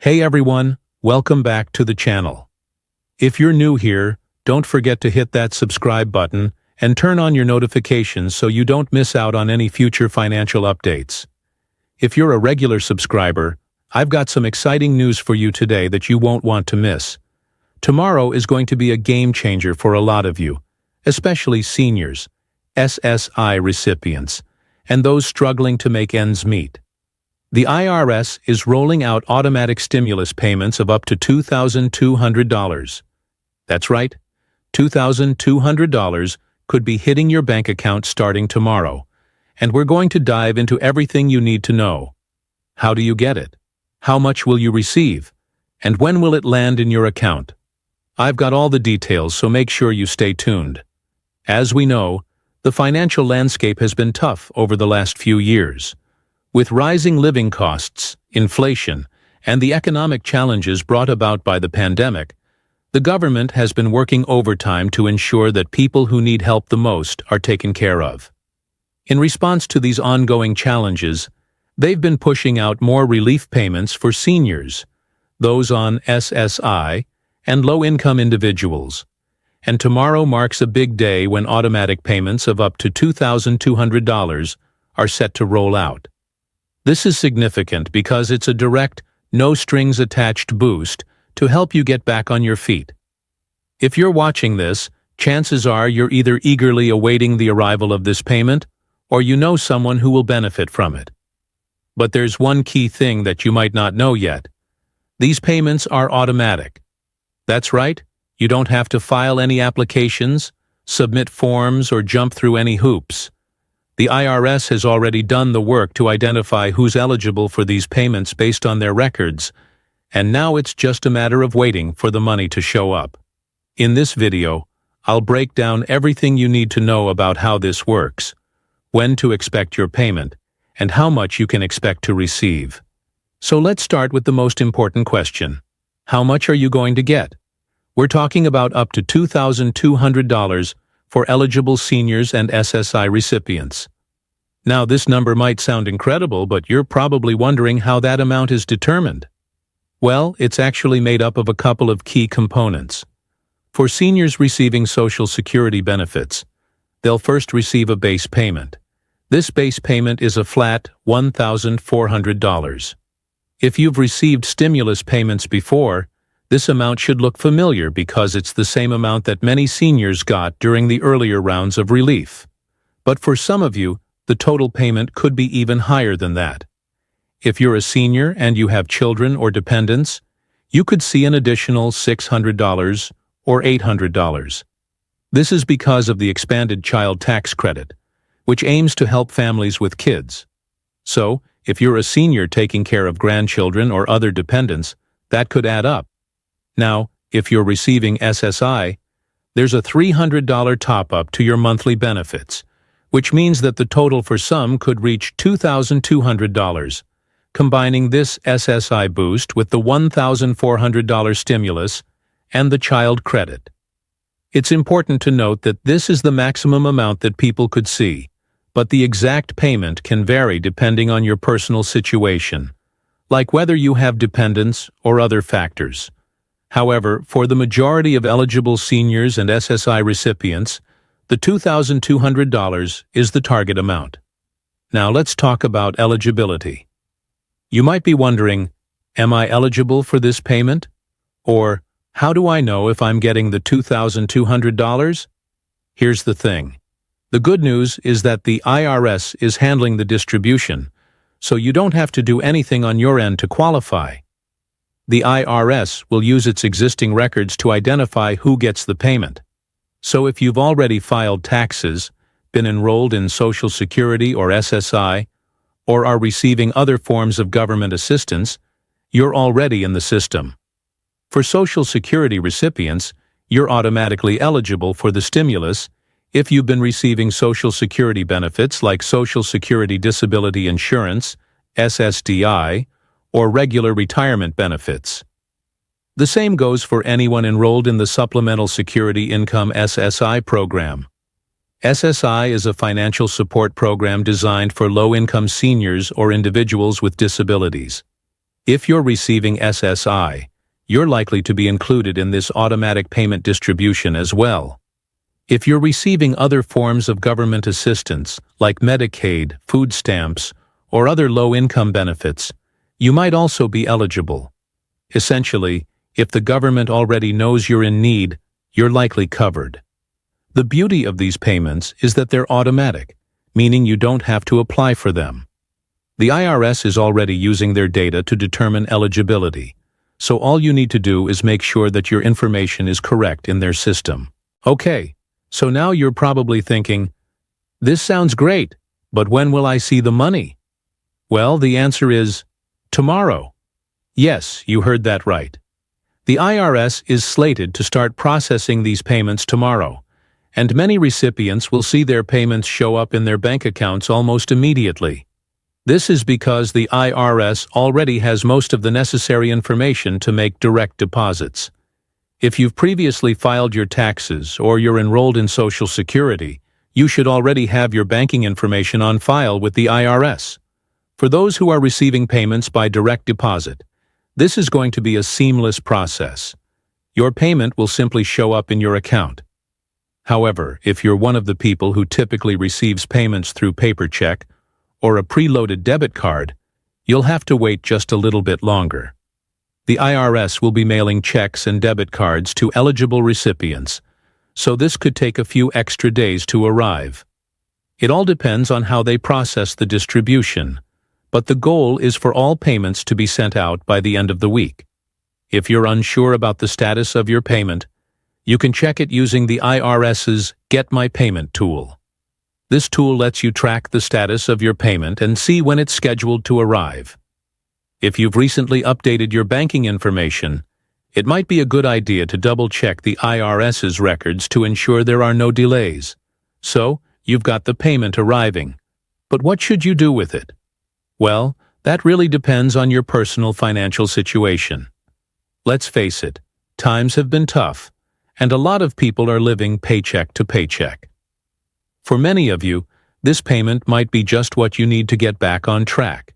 Hey everyone, welcome back to the channel. If you're new here, don't forget to hit that subscribe button and turn on your notifications so you don't miss out on any future financial updates. If you're a regular subscriber, I've got some exciting news for you today that you won't want to miss. Tomorrow is going to be a game changer for a lot of you, especially seniors, SSI recipients, and those struggling to make ends meet. The IRS is rolling out automatic stimulus payments of up to $2,200. That's right, $2,200 could be hitting your bank account starting tomorrow, and we're going to dive into everything you need to know. How do you get it? How much will you receive? And when will it land in your account? I've got all the details, so make sure you stay tuned. As we know, the financial landscape has been tough over the last few years. With rising living costs, inflation, and the economic challenges brought about by the pandemic, the government has been working overtime to ensure that people who need help the most are taken care of. In response to these ongoing challenges, they've been pushing out more relief payments for seniors, those on SSI, and low-income individuals. And tomorrow marks a big day when automatic payments of up to $2,200 are set to roll out. This is significant because it's a direct, no-strings-attached boost to help you get back on your feet. If you're watching this, chances are you're either eagerly awaiting the arrival of this payment or you know someone who will benefit from it. But there's one key thing that you might not know yet. These payments are automatic. That's right, you don't have to file any applications, submit forms, or jump through any hoops. The IRS has already done the work to identify who's eligible for these payments based on their records, and now it's just a matter of waiting for the money to show up. In this video, I'll break down everything you need to know about how this works, when to expect your payment, and how much you can expect to receive. So let's start with the most important question. How much are you going to get? We're talking about up to $2,200 for eligible seniors and SSI recipients. Now, this number might sound incredible, but you're probably wondering how that amount is determined. Well, it's actually made up of a couple of key components. For seniors receiving Social Security benefits, they'll first receive a base payment. This base payment is a flat $1,400. If you've received stimulus payments before, this amount should look familiar because it's the same amount that many seniors got during the earlier rounds of relief. But for some of you, the total payment could be even higher than that. If you're a senior and you have children or dependents, you could see an additional $600 or $800. This is because of the expanded child tax credit, which aims to help families with kids. So, if you're a senior taking care of grandchildren or other dependents, that could add up. Now, if you're receiving SSI, there's a $300 top-up to your monthly benefits, which means that the total for some could reach $2,200, combining this SSI boost with the $1,400 stimulus and the child credit. It's important to note that this is the maximum amount that people could see, but the exact payment can vary depending on your personal situation, like whether you have dependents or other factors. However, for the majority of eligible seniors and SSI recipients, the $2,200 is the target amount. Now let's talk about eligibility. You might be wondering, am I eligible for this payment? Or, how do I know if I'm getting the $2,200? Here's the thing. The good news is that the IRS is handling the distribution, so you don't have to do anything on your end to qualify. The IRS will use its existing records to identify who gets the payment. So if you've already filed taxes, been enrolled in Social Security or SSI, or are receiving other forms of government assistance, you're already in the system. For Social Security recipients, you're automatically eligible for the stimulus if you've been receiving Social Security benefits like Social Security Disability Insurance, SSDI, or regular retirement benefits. The same goes for anyone enrolled in the Supplemental Security Income SSI program. SSI is a financial support program designed for low-income seniors or individuals with disabilities. If you're receiving SSI, you're likely to be included in this automatic payment distribution as well. If you're receiving other forms of government assistance, like Medicaid, food stamps, or other low-income benefits, you might also be eligible. Essentially, if the government already knows you're in need, you're likely covered. The beauty of these payments is that they're automatic, meaning you don't have to apply for them. The IRS is already using their data to determine eligibility, so all you need to do is make sure that your information is correct in their system. Okay, so now you're probably thinking, this sounds great, but when will I see the money? Well, the answer is tomorrow. Yes, you heard that right. The IRS is slated to start processing these payments tomorrow, and many recipients will see their payments show up in their bank accounts almost immediately. This is because the IRS already has most of the necessary information to make direct deposits. If you've previously filed your taxes or you're enrolled in Social Security, you should already have your banking information on file with the IRS. For those who are receiving payments by direct deposit, this is going to be a seamless process. Your payment will simply show up in your account. However, if you're one of the people who typically receives payments through paper check or a preloaded debit card, you'll have to wait just a little bit longer. The IRS will be mailing checks and debit cards to eligible recipients, so this could take a few extra days to arrive. It all depends on how they process the distribution, but the goal is for all payments to be sent out by the end of the week. If you're unsure about the status of your payment, you can check it using the IRS's Get My Payment tool. This tool lets you track the status of your payment and see when it's scheduled to arrive. If you've recently updated your banking information, it might be a good idea to double-check the IRS's records to ensure there are no delays. So, you've got the payment arriving. But what should you do with it? Well, that really depends on your personal financial situation. Let's face it, times have been tough, and a lot of people are living paycheck to paycheck. For many of you, this payment might be just what you need to get back on track.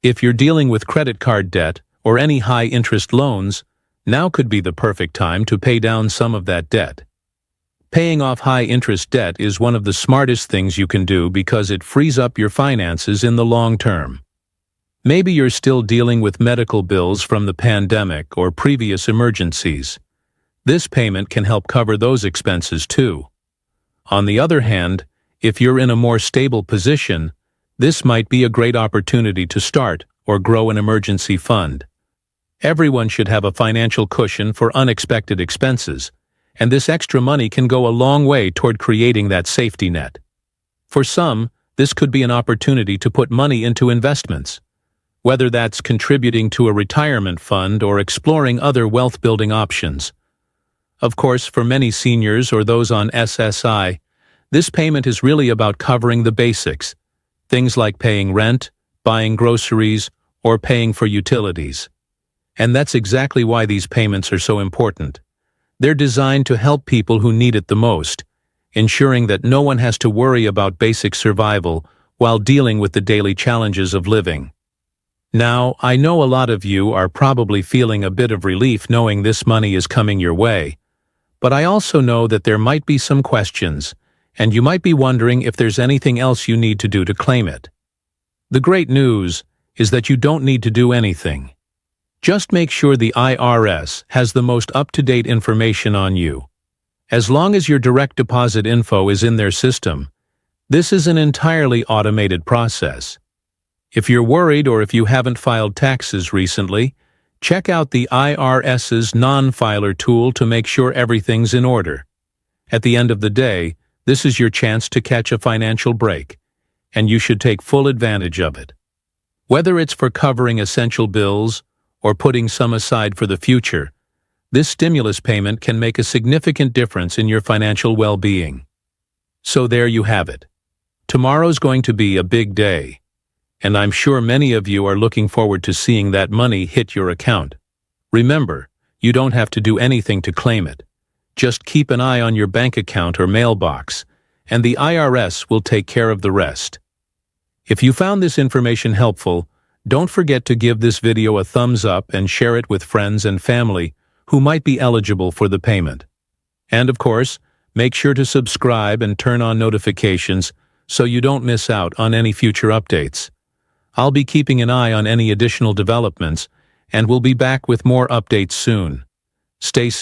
If you're dealing with credit card debt or any high-interest loans, now could be the perfect time to pay down some of that debt. Paying off high-interest debt is one of the smartest things you can do because it frees up your finances in the long term. Maybe you're still dealing with medical bills from the pandemic or previous emergencies. This payment can help cover those expenses too. On the other hand, if you're in a more stable position, this might be a great opportunity to start or grow an emergency fund. Everyone should have a financial cushion for unexpected expenses, and this extra money can go a long way toward creating that safety net. For some, this could be an opportunity to put money into investments, whether that's contributing to a retirement fund or exploring other wealth-building options. Of course, for many seniors or those on SSI, this payment is really about covering the basics, things like paying rent, buying groceries, or paying for utilities. And that's exactly why these payments are so important. They're designed to help people who need it the most, ensuring that no one has to worry about basic survival while dealing with the daily challenges of living. Now, I know a lot of you are probably feeling a bit of relief knowing this money is coming your way, but I also know that there might be some questions, and you might be wondering if there's anything else you need to do to claim it. The great news is that you don't need to do anything. Just make sure the IRS has the most up-to-date information on you. As long as your direct deposit info is in their system, this is an entirely automated process. If you're worried or if you haven't filed taxes recently, check out the IRS's non-filer tool to make sure everything's in order. At the end of the day, this is your chance to catch a financial break, and you should take full advantage of it. Whether it's for covering essential bills or putting some aside for the future, this stimulus payment can make a significant difference in your financial well-being. So there you have it. Tomorrow's going to be a big day, and I'm sure many of you are looking forward to seeing that money hit your account. Remember, you don't have to do anything to claim it. Just keep an eye on your bank account or mailbox, and the IRS will take care of the rest. If you found this information helpful, Don't forget to give this video a thumbs up and share it with friends and family who might be eligible for the payment. And of course, make sure to subscribe and turn on notifications so you don't miss out on any future updates. I'll be keeping an eye on any additional developments, and we'll be back with more updates soon. Stay safe.